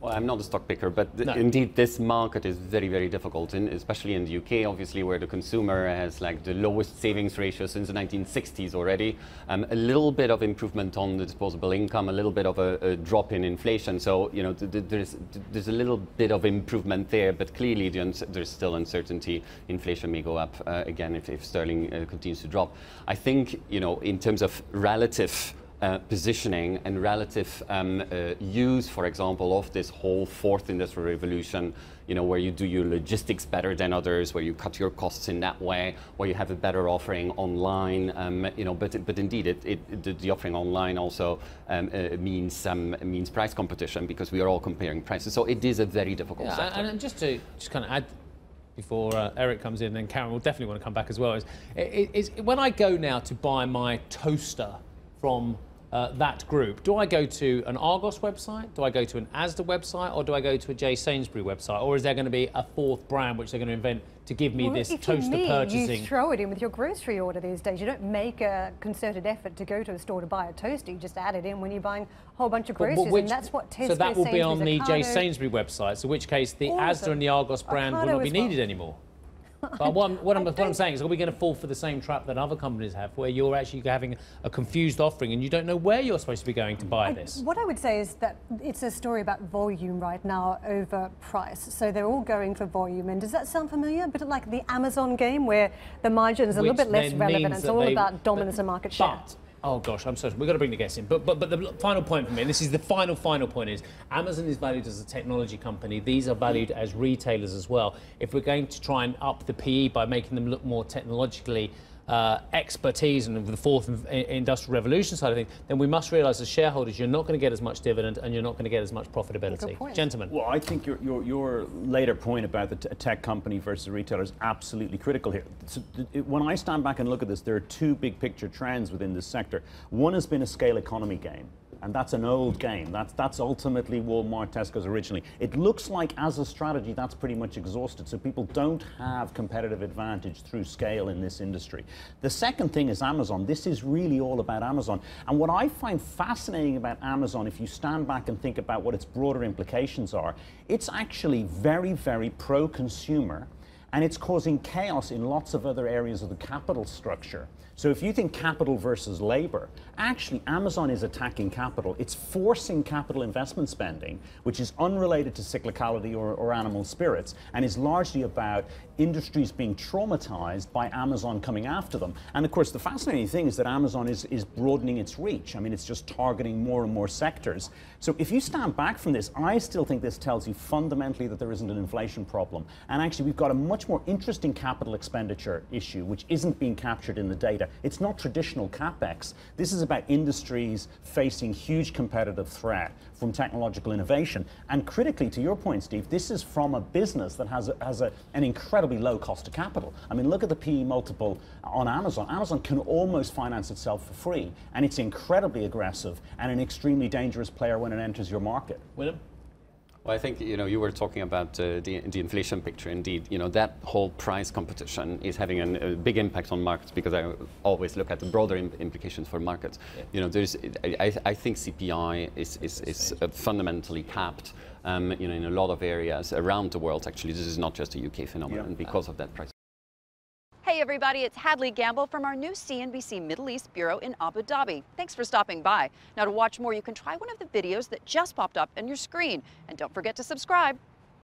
Well, I'm not a stock picker, but No. indeed this market is very, very difficult, especially in the UK, obviously, where the consumer has like the lowest savings ratio since the 1960s already. A little bit of improvement on the disposable income, a little bit of a drop in inflation. So, you know, there's a little bit of improvement there, but clearly there's still uncertainty. Inflation may go up again if sterling continues to drop. I think, you know, in terms of relative positioning and relative use, for example, of this whole fourth industrial revolution, you know, where you do your logistics better than others, where you cut your costs in that way, where you have a better offering online, you know, but indeed the offering online also means price competition, because we are all comparing prices. So it is a very difficult sector. And just to kind of add, before Eric comes in, and Karen will definitely want to come back as well, is when I go now to buy my toaster from that group, do I go to an Argos website, do I go to an Asda website, or do I go to a J. Sainsbury website, or is there going to be a fourth brand which they're going to invent to give me this toaster purchasing? You throw it in with your grocery order these days. You don't make a concerted effort to go to a store to buy a toaster. You just add it in when you're buying a whole bunch of groceries, and that's what Tesco, so that will be on the J. Ocado, Sainsbury website, so in which case the Asda and the Argos brand will not be needed anymore. But what I'm saying is, are we going to fall for the same trap that other companies have, where you're actually having a confused offering and you don't know where you're supposed to be going to buy this? What I would say is that it's a story about volume right now over price. So they're all going for volume. And does that sound familiar? A bit like the Amazon game, where the margin's a little bit less relevant. It's all about dominance and market share. Oh gosh, I'm sorry. We've got to bring the guests in. But the final point for me, and this is the final point, is Amazon is valued as a technology company. These are valued as retailers as well. If we're going to try and up the PE by making them look more technologically expertise and the fourth industrial revolution side of things, then we must realise as shareholders you're not going to get as much dividend and you're not going to get as much profitability. Gentlemen. Well, I think your later point about the tech company versus the retailer is absolutely critical here. So when I stand back and look at this, there are two big picture trends within this sector. One has been a scale economy game, and that's an old game. That's ultimately Walmart, Tesco's originally. It looks like as a strategy that's pretty much exhausted, so people don't have competitive advantage through scale in this industry. The second thing is Amazon. This is really all about Amazon. And what I find fascinating about Amazon, if you stand back and think about what its broader implications are, it's actually very, very pro-consumer, and it's causing chaos in lots of other areas of the capital structure. So if you think capital versus labor, actually Amazon is attacking capital. It's forcing capital investment spending, which is unrelated to cyclicality or animal spirits, and is largely about industries being traumatized by Amazon coming after them. And of course, the fascinating thing is that Amazon is broadening its reach. I mean, it's just targeting more and more sectors. So if you stand back from this, I still think this tells you fundamentally that there isn't an inflation problem. And actually, we've got a much more interesting capital expenditure issue, which isn't being captured in the data. It's not traditional CapEx. This is about industries facing huge competitive threat from technological innovation. And critically, to your point, Steve, this is from a business that has an incredibly low cost of capital. I mean, look at the PE multiple on Amazon. Amazon can almost finance itself for free, and it's incredibly aggressive and an extremely dangerous player when it enters your market. Willem? Well, I think, you know, you were talking about the inflation picture. Indeed, you know, that whole price competition is having a big impact on markets, because I always look at the broader implications for markets. Yeah. You know, I think CPI is fundamentally capped, you know, in a lot of areas around the world. Actually, this is not just a UK phenomenon because of that price. Hey everybody, it's Hadley Gamble from our new CNBC Middle East Bureau in Abu Dhabi. Thanks for stopping by. Now, to watch more, you can try one of the videos that just popped up on your screen. And don't forget to subscribe.